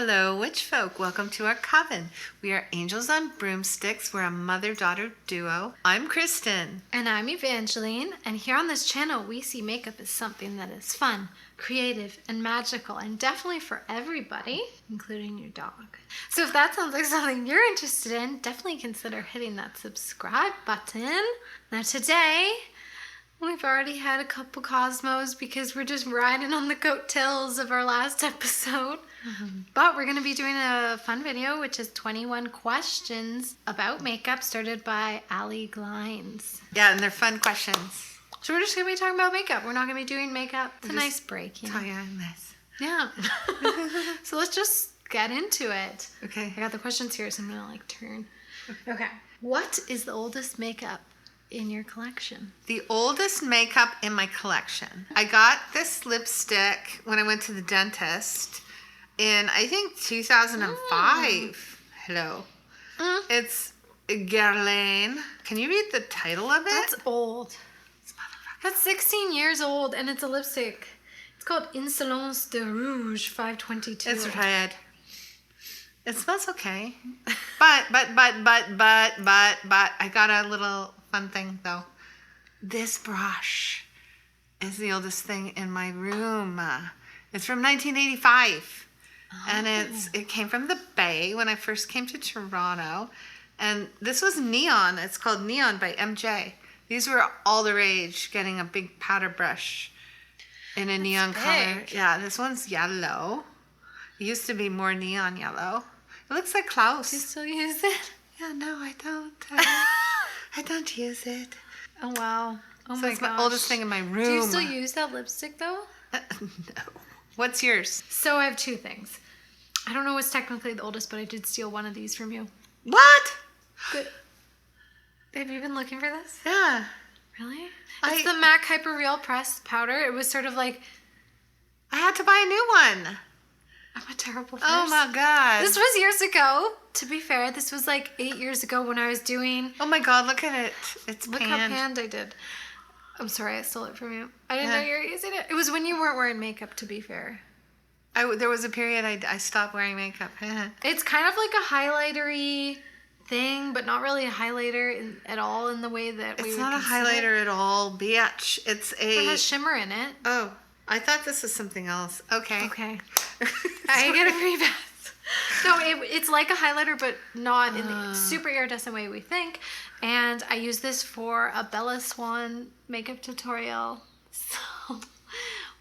Hello, Witchfolk. Welcome to our coven. We are angels on broomsticks. We're a mother-daughter duo. I'm Kristen. And I'm Evangeline, and here on this channel we see makeup as something that is fun, creative, and magical, and definitely for everybody, including your dog. So if that sounds like something you're interested in, definitely consider hitting that subscribe button. Now today, we've already had a couple Cosmos because we're just riding on the coattails of our last episode. But we're going to be doing a fun video, which is 21 questions about makeup started by Allie Glines. Yeah, and they're fun questions. So we're just going to be talking about makeup. We're not going to be doing makeup. It's a nice break, you know? Oh, yeah, nice. Yeah. So let's just get into it. Okay. I got the questions here, so I'm going to turn. Okay. What is the oldest makeup in your collection? The oldest makeup in my collection. I got this lipstick when I went to the dentist in, I think, 2005. Hello. It's Guerlain. Can you read the title of it? That's old. That's 16 years old, and it's a lipstick. It's called Insolence de Rouge 522. It's red. It smells okay. But, I got a little fun thing, though. This brush is the oldest thing in my room. It's from 1985. And it came from the Bay when I first came to Toronto. And this was Neon. It's called Neon by MJ. These were all the rage, getting a big powder brush in a neon color. Yeah, this one's yellow. It used to be more neon yellow. It looks like Klaus. Do you still use it? Yeah, no, I don't. I don't use it. Oh, wow. Oh, So my it's gosh. my oldest thing in my room. Do you still use that lipstick, though? No. What's yours? So I have two things. I don't know what's technically the oldest, but I did steal one of these from you. What? Good. Have you been looking for this? Yeah. Really? It's the MAC Hyper Real Press powder. It was sort of like... I had to buy a new one. I'm a terrible person. Oh my God. This was years ago. To be fair, this was like 8 years ago when I was doing... Oh my God, look at it. It's Look panned. how panned I did. I'm sorry, I stole it from you. I didn't know you were using it. It was when you weren't wearing makeup, to be fair. There was a period I stopped wearing makeup. It's kind of like a highlighter-y thing, but not really a highlighter at all in the way that we would It's not a consider highlighter at all, bitch. It's It a... has shimmer in it. Oh, I thought this was something else. Okay. Okay. I get a free pass. No, it's like a highlighter, but not in the super iridescent way we think. And I use this for a Bella Swan makeup tutorial. So,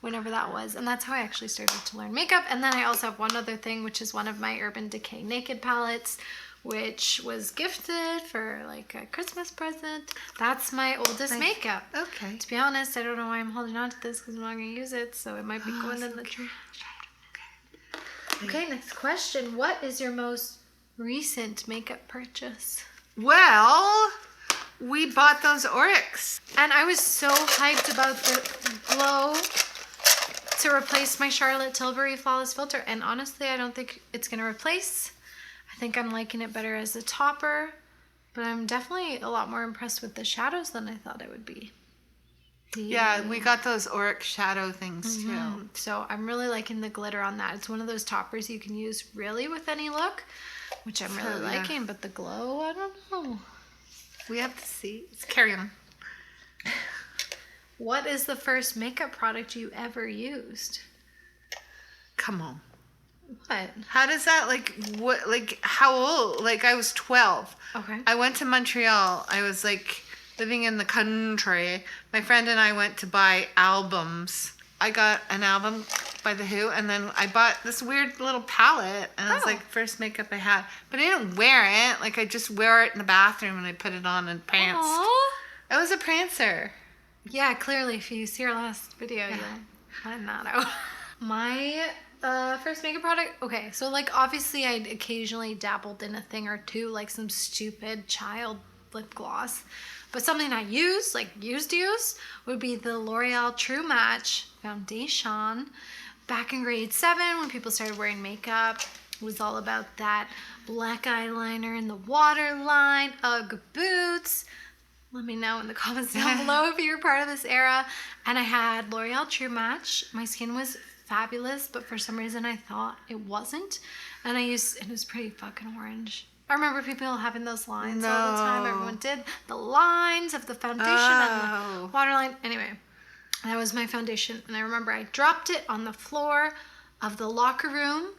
whenever that was. And that's how I actually started to learn makeup. And then I also have one other thing, which is one of my Urban Decay Naked palettes, which was gifted for like a Christmas present. That's my oldest makeup. Okay. To be honest, I don't know why I'm holding on to this because I'm not going to use it. So it might be going in the trash. Okay, next question. What is your most recent makeup purchase? Well, we bought those Oryx. And I was so hyped about the glow to replace my Charlotte Tilbury Flawless Filter. And honestly, I don't think it's going to replace. I think I'm liking it better as a topper. But I'm definitely a lot more impressed with the shadows than I thought it would be. Yeah, we got those Oryx shadow things too. So I'm really liking the glitter on that. It's one of those toppers you can use really with any look, which I'm really liking. But the glow, I don't know. We have to see. Let's carry on. What is the first makeup product you ever used? Come on. What? How does that, how old? Like, I was 12. Okay. I went to Montreal. I was, living in the country. My friend and I went to buy albums. I got an album by The Who, and then I bought this weird little palette, and it was, first makeup I had. But I didn't wear it. I just wear it in the bathroom, and I put it on and pranced. Aww. I was a prancer. Yeah, clearly, if you see our last video, you'll find that out. My first makeup product, okay, so obviously I'd occasionally dabbled in a thing or two, like some stupid child lip gloss. But something I used would be the L'Oreal True Match foundation. Back in grade 7, when people started wearing makeup, it was all about that black eyeliner in the waterline, Ugg boots. Let me know in the comments down below if you're part of this era. And I had L'Oreal True Match. My skin was fabulous, but for some reason I thought it wasn't. And it was pretty fucking orange. I remember people having those lines all the time. Everyone did. The lines of the foundation and the waterline. Anyway, that was my foundation. And I remember I dropped it on the floor of the locker room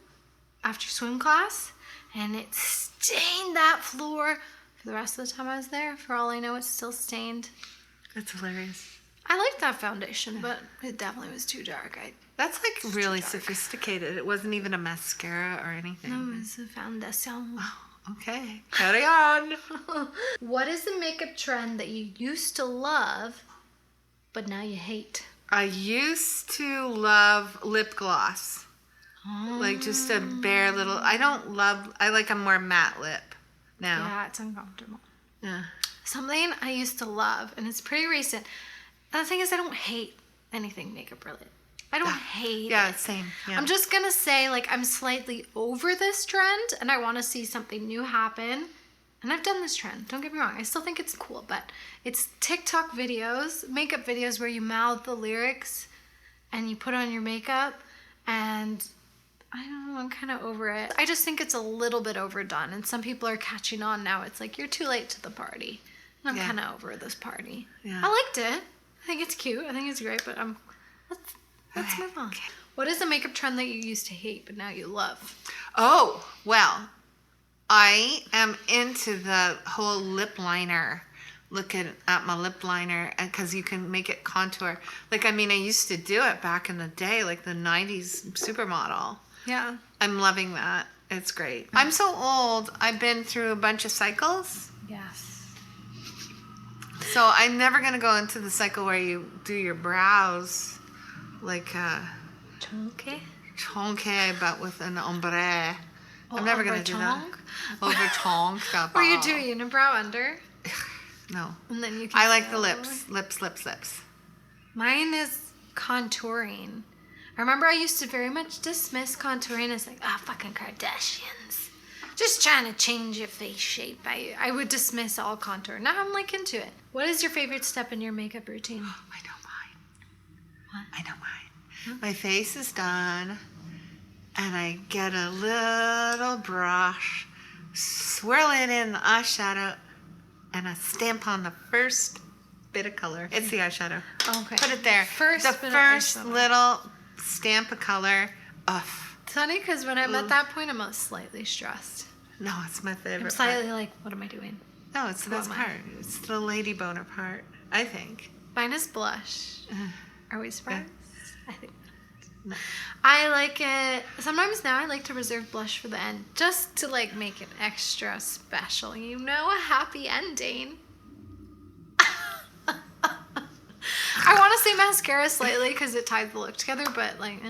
after swim class. And it stained that floor for the rest of the time I was there. For all I know, it's still stained. That's hilarious. I liked that foundation, but it definitely was too dark. That's like really sophisticated. It wasn't even a mascara or anything. No, it was a foundation. Oh, okay. Carry on. What is the makeup trend that you used to love, but now you hate? I used to love lip gloss. Like just a bare little. I like a more matte lip now. Yeah, it's uncomfortable. Yeah. Something I used to love, and it's pretty recent. The thing is, I don't hate anything makeup related. I don't hate it. Yeah, same. Yeah. I'm just going to say, like, I'm slightly over this trend, and I want to see something new happen. And I've done this trend. Don't get me wrong. I still think it's cool, but it's TikTok videos, makeup videos where you mouth the lyrics and you put on your makeup, and I don't know, I'm kind of over it. I just think it's a little bit overdone, and some people are catching on now. It's like, you're too late to the party. And I'm kind of over this party. Yeah. I liked it. I think it's cute. I think it's great, but let's move on. Okay. What is a makeup trend that you used to hate, but now you love? Oh, well, I am into the whole lip liner, looking at my lip liner, because you can make it contour. Like, I mean, I used to do it back in the day, like the 90s supermodel. Yeah. I'm loving that. It's great. I'm so old. I've been through a bunch of cycles. Yes. So I'm never going to go into the cycle where you do your brows like chonky, but with an ombre. I'm never going to do that. Over chonk. Or you do unibrow under. No. And then you can I like the lips. Lips. Mine is contouring. I remember I used to very much dismiss contouring as like, fucking Kardashians. Just trying to change your face shape. I would dismiss all contour. Now I'm like into it. What is your favorite step in your makeup routine? I don't mind. What? I don't mind. My face is done, and I get a little brush, swirl it in the eyeshadow, and I stamp on the first bit of color. It's the eyeshadow. Okay. Put it there. The first little stamp of color. It's funny because when I'm at that point, I'm slightly stressed. No, it's my favorite I'm slightly like, what am I doing? No, it's the best part. It's the lady boner part, I think. Mine is blush. Are we surprised? Yeah. I think not. I like it. Sometimes now I like to reserve blush for the end, just to like make it extra special. You know, a happy ending. I want to say mascara slightly because it ties the look together, but like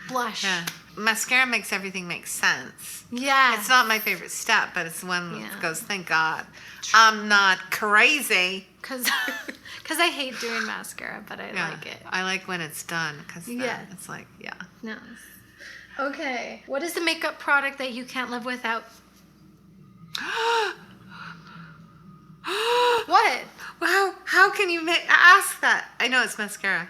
blush. Yeah. Mascara makes everything make sense. Yeah. It's not my favorite step, but it's one that goes, thank God. I'm not crazy. Because I hate doing mascara, but I like it. I like when it's done because it's like, Nice. Okay. What is the makeup product that you can't live without? What? Wow. How can you ask that? I know it's mascara.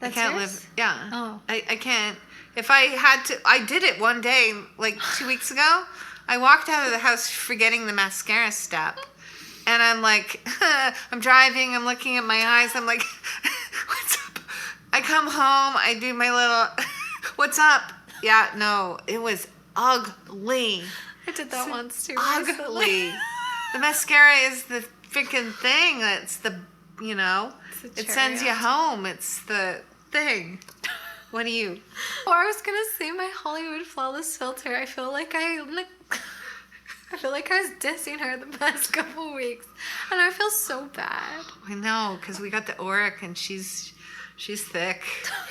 That's I can't yours? live. Yeah. Oh. I can't. If I had to, I did it one day, like 2 weeks ago. I walked out of the house forgetting the mascara step. And I'm like, I'm driving, I'm looking at my eyes, I'm like, what's up? I come home, I do my little, what's up? Yeah, no, it was ugly. I did that once too. Ugly. The mascara is the freaking thing. It's the, it sends you home. It's the thing. What do you? Oh, I was gonna say my Hollywood Flawless filter. I feel like I was dissing her the past couple weeks, and I feel so bad. I know, because we got the Auric, and she's thick.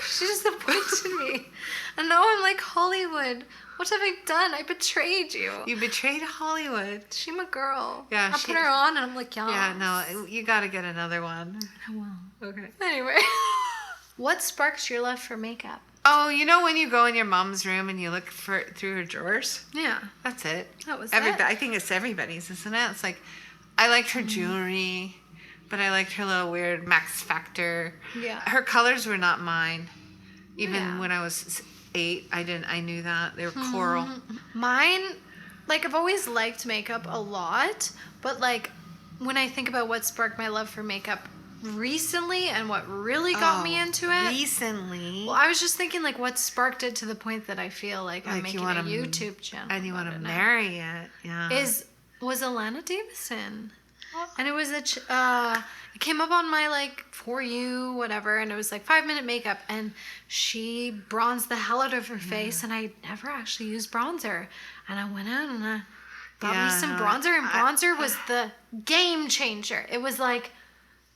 She disappointed me, and now I'm like, Hollywood, what have I done? I betrayed you. You betrayed Hollywood. She's my girl. Yeah, I put her on, and I'm like, yeah, no, you got to get another one. I will. Okay. Anyway, what sparks your love for makeup? Oh, you know when you go in your mom's room and you look through her drawers? Yeah. That's it. That was it. I think it's everybody's, isn't it? It's like, I liked her jewelry, but I liked her little weird Max Factor. Yeah. Her colors were not mine. Even when I was 8, I knew that. They were coral. Mine, like, I've always liked makeup a lot, but, like, when I think about what sparked my love for makeup recently and what really got me into it. Recently? Well, I was just thinking, like, what sparked it to the point that I feel like I'm making a YouTube channel. And you want to marry it. Yeah. Was Alana Davison. And it was it came up on my, like, For You, whatever, and it was, like, 5-minute makeup, and she bronzed the hell out of her face, and I never actually used bronzer. And I went out and I got me some bronzer, and bronzer was the game changer. It was, like,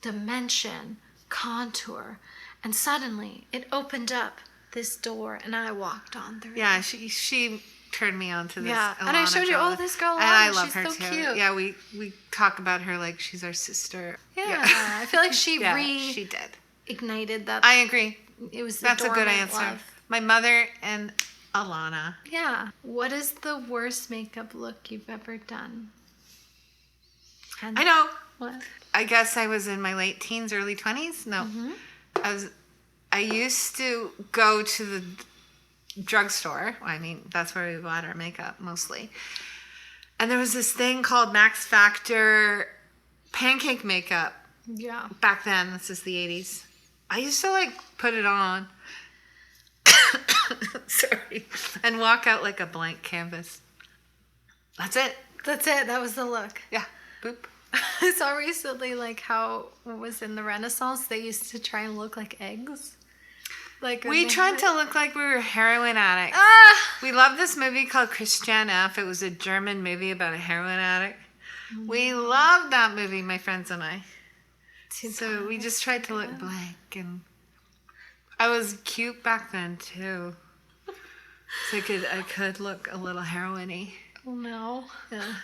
dimension, contour, and suddenly it opened up this door, and I walked on through. Yeah, she turned me on to this. Yeah, and I showed you, this girl, and I love she's her so too. cute. Yeah, we talk about her like she's our sister. Yeah, I feel like she she did. Ignited that. I agree. It was the That's a good answer. Love. My mother and Alana. Yeah. What is the worst makeup look you've ever done? And I know. What? I guess I was in my late teens, early 20s. No, I used to go to the drugstore. I mean, that's where we bought our makeup mostly. And there was this thing called Max Factor pancake makeup. Yeah. Back then, this is the 80s. I used to like put it on. Sorry. And walk out like a blank canvas. That's it. That's it. That was the look. Yeah. Boop. I saw recently, like, how it was in the Renaissance, they used to try and look like eggs. Like, we tried to look like we were heroin addicts. We loved this movie called Christiane F. It was a German movie about a heroin addict. We loved that movie, my friends and I. So we just tried to look blank, and I was cute back then too. So I could look a little heroin-y. Oh no. Yeah.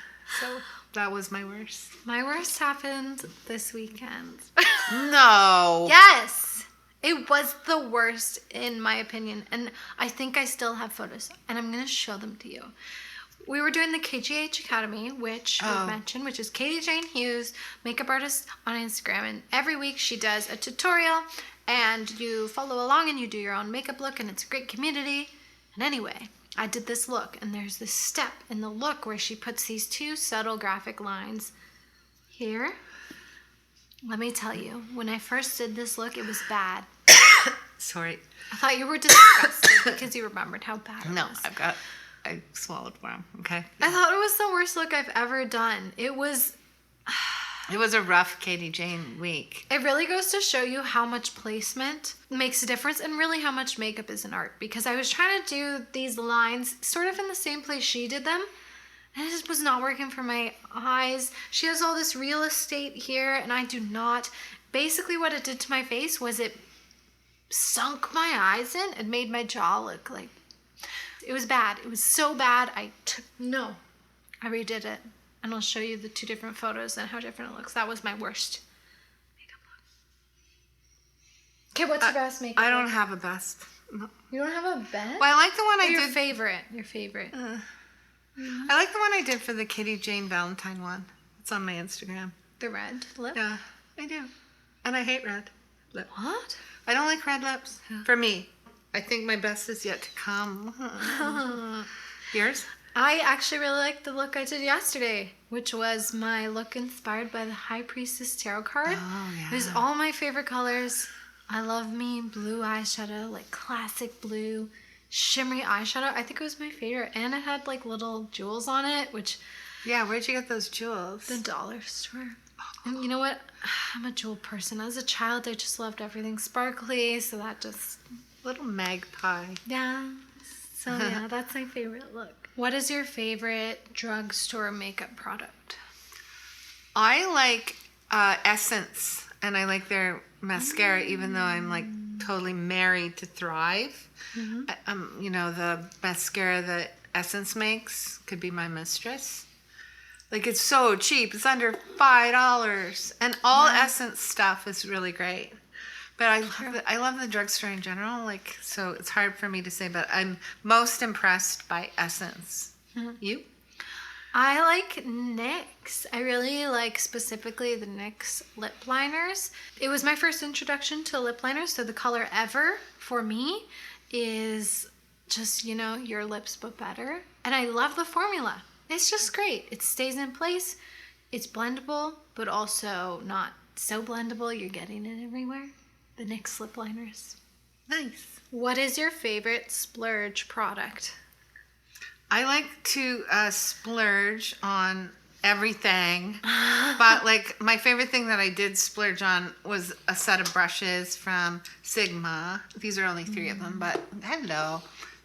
So that was my worst. My worst happened this weekend. No. Yes. It was the worst, in my opinion. And I think I still have photos. And I'm going to show them to you. We were doing the KGH Academy, which we've mentioned, which is Katie Jane Hughes, makeup artist on Instagram. And every week she does a tutorial. And you follow along and you do your own makeup look. And it's a great community. And anyway, I did this look. And there's this step in the look where she puts these 2 subtle graphic lines here. Let me tell you, when I first did this look, it was bad. Sorry. I thought you were disgusted because you remembered how bad it was. No, I swallowed worm, okay? I thought it was the worst look I've ever done. It was a rough Katie Jane week. It really goes to show you how much placement makes a difference and really how much makeup is an art. Because I was trying to do these lines sort of in the same place she did them. And it just was not working for my eyes. She has all this real estate here, and I do not. Basically, what it did to my face was it sunk my eyes in and made my jaw look like... It was bad. It was so bad. I redid it. And I'll show you the 2 different photos and how different it looks. That was my worst makeup look. Okay, what's your best makeup I don't look? have a best. No. You don't have a best? Well, I like the one I did. Your favorite. I like the one I did for the Katie Jane Valentine one. It's on my Instagram. The red lip? Yeah, I do. And I hate red lip. What? I don't like red lips. Yeah. For me. I think my best is yet to come. Yours? I actually really liked the look I did yesterday, which was my look inspired by the High Priestess Tarot card. Oh, yeah. It was all my favorite colors. I love me blue eyeshadow, like classic blue, shimmery eyeshadow. I think it was my favorite. And it had like little jewels on it, which... Yeah, where'd you get those jewels? The dollar store. And you know what? I'm a jewel person. As a child, I just loved everything sparkly, so that just... Little magpie. Yeah. So yeah, that's my favorite look. What is your favorite drugstore makeup product? I like Essence, and I like their mascara, even though I'm like totally married to Thrive. You know, the mascara that Essence makes could be my mistress. Like, it's so cheap. It's under $5. And all Essence stuff is really great. But I love the drugstore in general. Like, so it's hard for me to say, but I'm most impressed by Essence. You? I like NYX. I really like specifically the NYX lip liners. It was my first introduction to lip liners, so the color Ever for me is just, your lips but better. And I love the formula. It's just great. It stays in place. It's blendable, but also not so blendable you're getting it everywhere. The NYX lip liners. Nice. What is your favorite splurge product? I like to splurge on everything, but like my favorite thing that I did splurge on was a set of brushes from Sigma. These are only 3 of them, but hello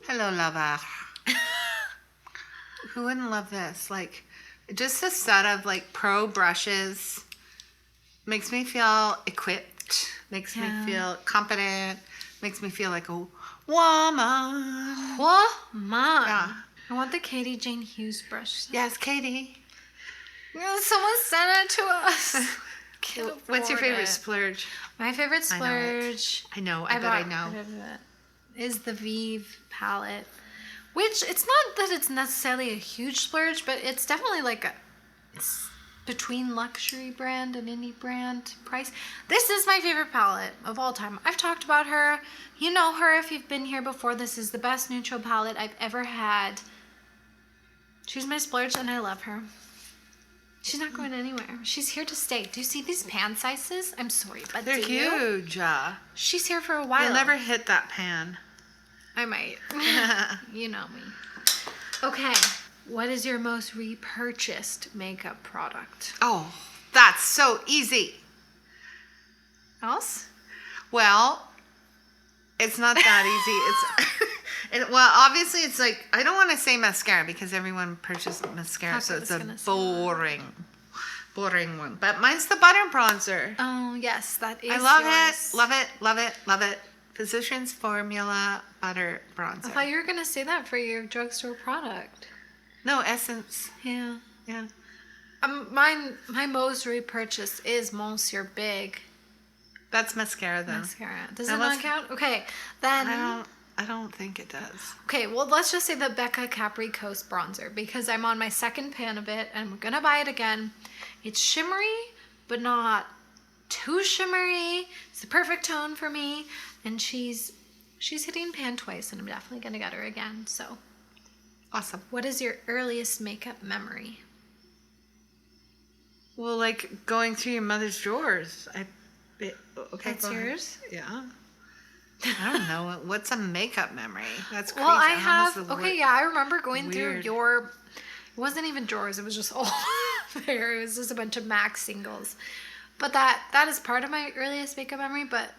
lover. Who wouldn't love this? Like, just a set of like pro brushes makes me feel equipped, makes me feel competent, makes me feel like a woman. Yeah. I want the Katie Jane Hughes brush. Yes, Katie. Someone sent it to us. What's your favorite splurge? My favorite splurge. I know. I know. Is the Vive palette. Which, it's not that it's necessarily a huge splurge, but it's definitely like it's between luxury brand and indie brand price. This is my favorite palette of all time. I've talked about her. You know her if you've been here before. This is the best neutral palette I've ever had. She's my splurge and I love her. She's not going anywhere. She's here to stay. Do you see these pan sizes? I'm sorry, but they're huge. She's here for a while. You'll never hit that pan. I might. You know me. Okay. What is your most repurchased makeup product? Oh, that's so easy. Else? Well, it's not that easy. Well, obviously it's like, I don't want to say mascara because everyone purchased mascara, so it's a boring one. But mine's the butter bronzer. Oh, yes, that is I love yours. it. Love it. Love it. Love it. Physicians Formula butter bronzer. I thought you were going to say that for your drugstore product. No, Essence. Yeah. Yeah. My most repurchased is Monsieur Big. That's mascara, though. Mascara. Does it not count? Okay, then... I don't think it does. Okay, well, let's just say the Becca Capri Coast bronzer, because I'm on my second pan of it, and I'm going to buy it again. It's shimmery, but not too shimmery. It's the perfect tone for me, and she's hitting pan twice, and I'm definitely going to get her again, so... Awesome. What is your earliest makeup memory? Well, like going through your mother's drawers. Okay, that's yours? Yeah. I don't know. What's a makeup memory? That's crazy. Well, I have... Okay, yeah, I remember going through your... It wasn't even drawers. It was just all there. It was just a bunch of MAC singles. But that is part of my earliest makeup memory, but...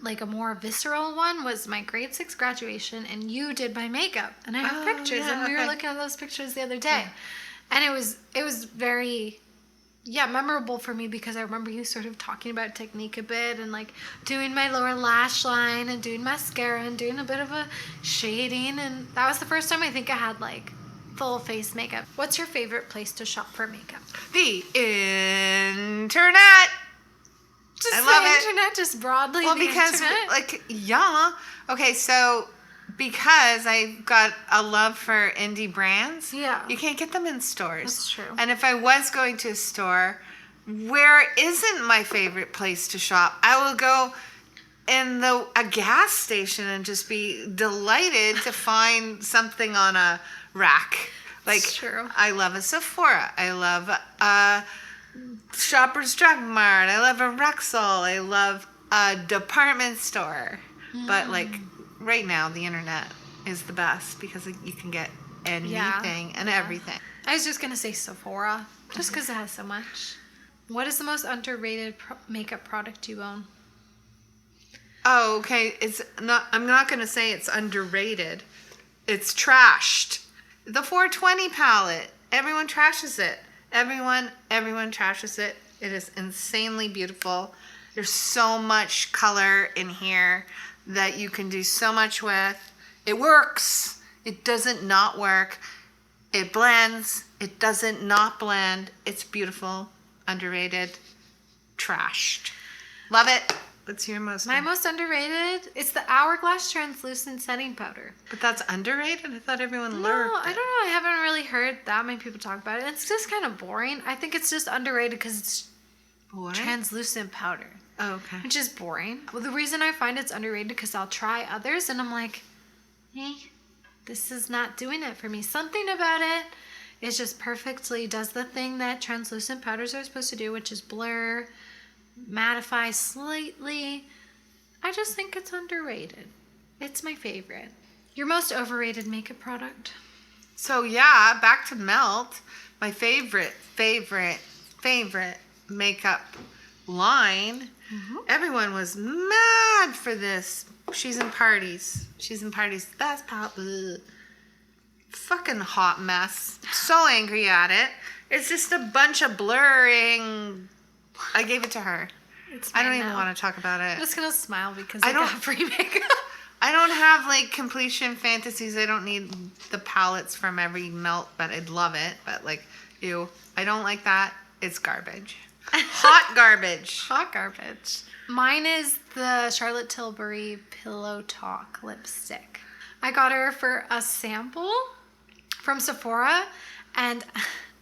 like a more visceral one was my grade 6 graduation, and you did my makeup, and I have pictures, and we were looking at those pictures the other day, and it was very memorable for me because I remember you sort of talking about technique a bit and like doing my lower lash line and doing mascara and doing a bit of a shading, and that was the first time I think I had like full face makeup. What's your favorite place to shop for makeup? The internet. Just I love the internet, just broadly. Well, the because internet? Okay, so because I've got a love for indie brands, Yeah. you can't get them in stores. That's true. And if I was going to a store, where isn't my favorite place to shop? I will go in a gas station and just be delighted to find something on a rack. Like, That's true. I love a Sephora. I love Shoppers Drug Mart. I love a Rexall. I love a department store. But like right now, the internet is the best because you can get anything and everything. I was just gonna say Sephora, just because it has so much. What is the most underrated makeup product you own? Oh, okay. I'm not gonna say it's underrated. It's trashed. The 420 palette. Everyone trashes it. Everyone trashes it. It is insanely beautiful. There's so much color in here that you can do so much with. It works. It doesn't not work. It blends. It doesn't not blend. It's beautiful. Underrated. Trashed. Love it. What's your most? My most underrated, it's the Hourglass Translucent Setting Powder. But that's underrated? I thought everyone No, learned I don't know. I haven't really heard that many people talk about it. It's just kind of boring. I think it's just underrated because it's translucent powder. Oh, okay. Which is boring. Well, the reason I find it's underrated because I'll try others and I'm like, hey, this is not doing it for me. Something about it is just perfectly does the thing that translucent powders are supposed to do, which is blur, mattify slightly. I just think it's underrated. It's my favorite. Your most overrated makeup product? So yeah, back to Melt. My favorite makeup line. Mm-hmm. Everyone was mad for this. She's in parties. Best pop. Ugh. Fucking hot mess. So angry at it. It's just a bunch of blurring. I gave it to her. I don't even want to talk about it. I'm just gonna smile because I got free makeup. I don't have like completion fantasies. I don't need the palettes from every Melt, but I'd love it. But like, ew, I don't like that. It's garbage. Hot garbage. Hot garbage. Mine is the Charlotte Tilbury Pillow Talk lipstick. I got her for a sample from Sephora, and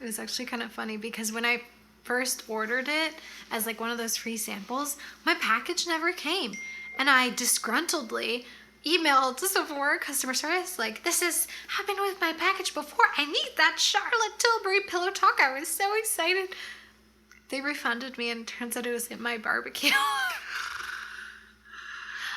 it was actually kind of funny because when I first ordered it as like one of those free samples, my package never came. And I disgruntledly emailed Sephora customer service like, this has happened with my package before. I need that Charlotte Tilbury Pillow Talk. I was so excited. They refunded me and it turns out it was in my barbecue. I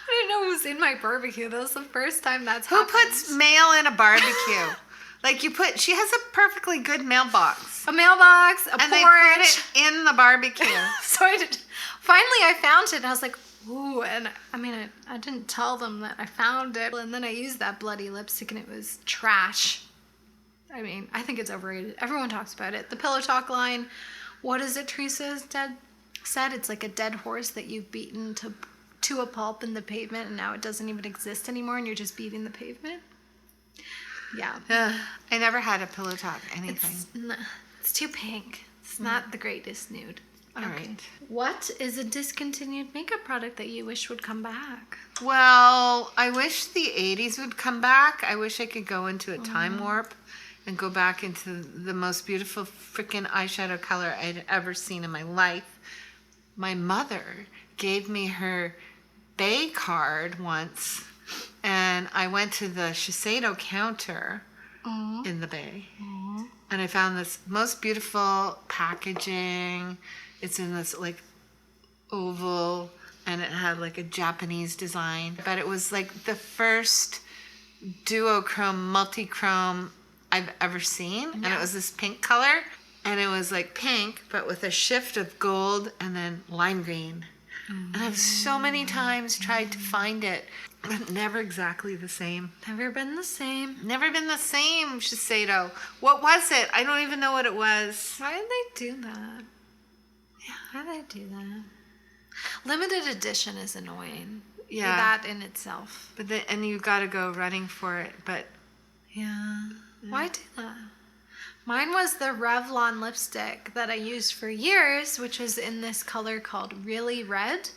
didn't know it was in my barbecue. That was the first time that's happened. Who puts mail in a barbecue? Like she has a perfectly good mailbox. A mailbox, a porch. And they put it in the barbecue. So finally I found it and I was like, ooh, and I mean, I didn't tell them that I found it. And then I used that bloody lipstick and it was trash. I mean, I think it's overrated. Everyone talks about it. The Pillow Talk line, what is it Teresa said? It's like a dead horse that you've beaten to a pulp in the pavement and now it doesn't even exist anymore and you're just beating the pavement. Yeah. I never had a Pillow Talk anything. It's too pink. It's not the greatest nude. All right. What is a discontinued makeup product that you wish would come back? Well, I wish the 80s would come back. I wish I could go into a time warp and go back into the most beautiful freaking eyeshadow color I'd ever seen in my life. My mother gave me her Bay card once, and I went to the Shiseido counter in the Bay, and I found this most beautiful packaging. It's in this like oval, and it had like a Japanese design, but it was like the first duochrome, multi-chrome I've ever seen. And it was this pink color, and it was like pink, but with a shift of gold and then lime green. And I've so many times tried to find it, but never exactly the same. Never been the same. Never been the same, Shiseido. What was it? I don't even know what it was. Why did they do that? Yeah, why did they do that? Limited edition is annoying. Yeah. That in itself. But and you got to go running for it. But yeah. Why do that? Mine was the Revlon lipstick that I used for years, which was in this color called Really Red.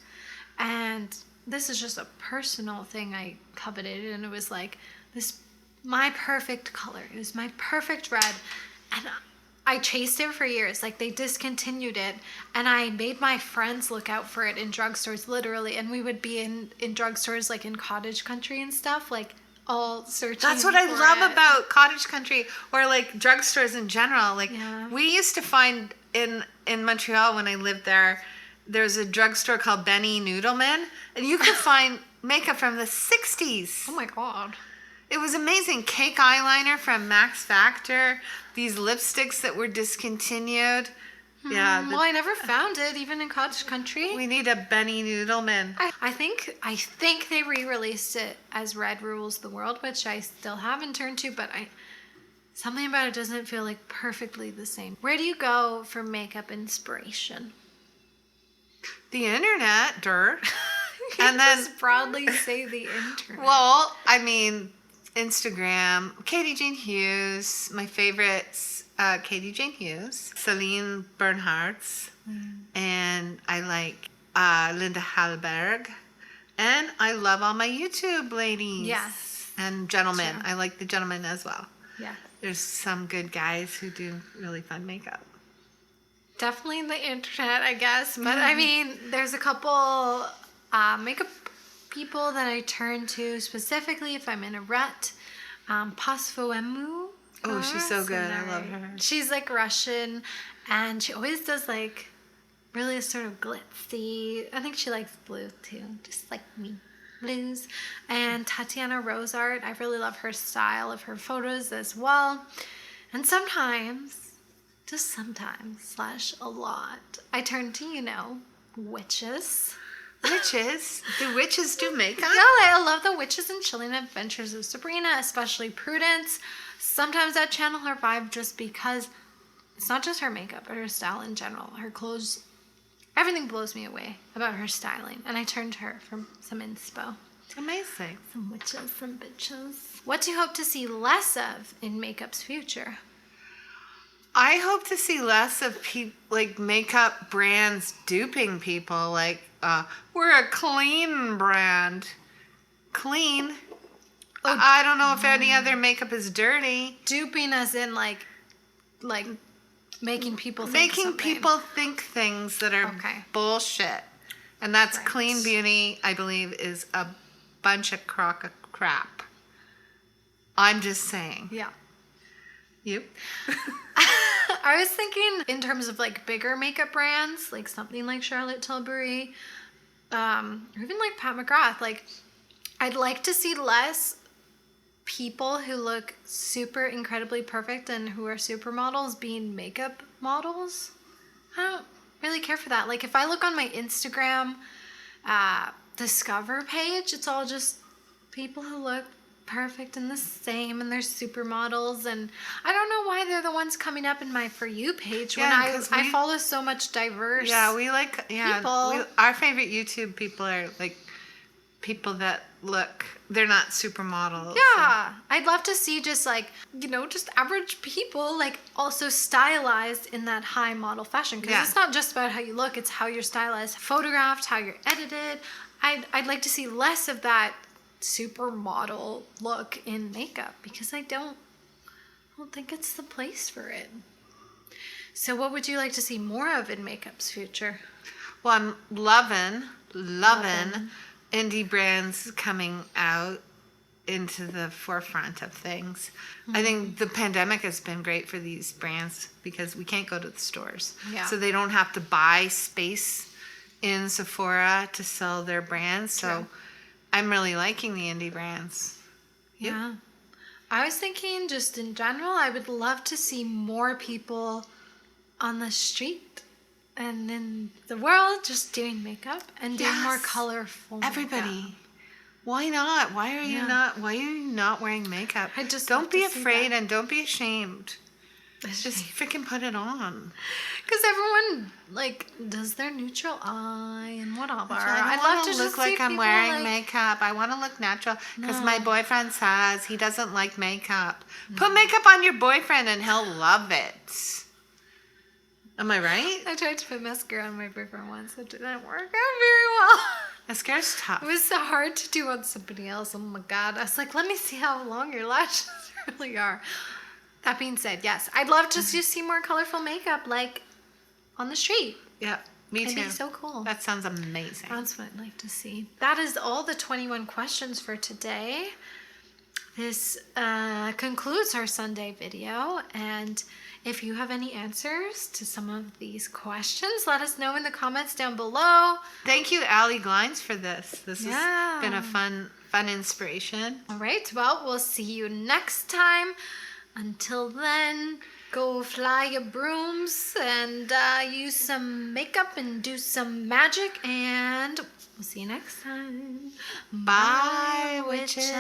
And this is just a personal thing I coveted. And it was like my perfect color. It was my perfect red. And I chased it for years. Like they discontinued it. And I made my friends look out for it in drugstores, literally. And we would be in drugstores like in cottage country and stuff. Like all searching. That's what I love about cottage country or like drugstores in general. Like we used to find in Montreal when I lived there, there's a drugstore called Benny Noodleman, and you could find makeup from the 60s. Oh my God. It was amazing. Cake eyeliner from Max Factor, these lipsticks that were discontinued. Yeah. Well, I never found it, even in cottage country. We need a Benny Noodleman. I think they re-released it as Red Rules the World, which I still haven't turned to, but something about it doesn't feel like perfectly the same. Where do you go for makeup inspiration? The internet, dirt. And then just broadly say the internet. Well, I mean, Instagram, Katie Jane Hughes, my favorites. Katie Jane Hughes, Celine Bernhardt's, and I like Linda Hallberg. And I love all my YouTube ladies. Yes. And gentlemen. True. I like the gentlemen as well. Yeah. There's some good guys who do really fun makeup. Definitely the internet, I guess. But I mean, there's a couple makeup people that I turn to specifically if I'm in a rut. Pasfoemu. Oh, she's so good. I love her. She's like Russian, and she always does like really sort of glitzy. I think she likes blue too, just like me. Blues. And Tatiana Rose Art. I really love her style of her photos as well. And sometimes, just sometimes, / a lot, I turn to, witches. Witches? Do witches do makeup? Yeah, I love the Witches and Chilling Adventures of Sabrina, especially Prudence. Sometimes I channel her vibe just because it's not just her makeup, but her style in general. Her clothes, everything blows me away about her styling. And I turn to her for some inspo. Amazing. Some witches, some bitches. What do you hope to see less of in makeup's future? I hope to see less of makeup brands duping people. Like, we're a clean brand. Clean? Oh, I don't know if any other makeup is dirty. Duping as in like making people think Making something. people think things that are bullshit. And that's Right. clean beauty, I believe, is a bunch of crap. I'm just saying. Yeah. You? I was thinking in terms of like bigger makeup brands, like something like Charlotte Tilbury, or even like Pat McGrath. Like, I'd like to see less people who look super incredibly perfect and who are supermodels being makeup models. I don't really care for that. Like, if I look on my Instagram Discover page, it's all just people who look perfect and the same, and they're supermodels, and I don't know why they're the ones coming up in my For You page when I follow so much diverse people. Our favorite YouTube people are like people that look, they're not supermodels. Yeah, I'd love to see just like, just average people, like also stylized in that high model fashion, because it's not just about how you look, it's how you're stylized, photographed, how you're edited. I'd like to see less of that supermodel look in makeup, because I don't think it's the place for it. So what would you like to see more of in makeup's future? Well, I'm loving indie brands coming out into the forefront of things. I think the pandemic has been great for these brands because we can't go to the stores. Yeah. So they don't have to buy space in Sephora to sell their brands. So True. I'm really liking the indie brands. Yeah. I was thinking just in general, I would love to see more people on the street and in the world just doing makeup and doing more colorful Everybody. makeup. Why not? Why are you not wearing makeup? I just don't love be to see afraid that. and don't be ashamed. Just freaking put it on. Because everyone does their neutral eye and whatever. I'd love to look like I'm wearing makeup. I want to look natural because my boyfriend says he doesn't like makeup. Put makeup on your boyfriend and he'll love it. Am I right? I tried to put mascara on my boyfriend once. It didn't work out very well. Mascara's tough. It was so hard to do on somebody else. Oh my God. I was like, let me see how long your lashes really are. That being said, yes, I'd love to just see more colorful makeup, like on the street. Yeah, me too. It'd be so cool. That sounds amazing. That's what I'd like to see. That is all the 21 questions for today. This concludes our Sunday video, and if you have any answers to some of these questions, let us know in the comments down below. Thank you, Allie Glines, for this. This has been a fun inspiration. All right, well, we'll see you next time. Until then, go fly your brooms and use some makeup and do some magic, and we'll see you next time. Bye, witches.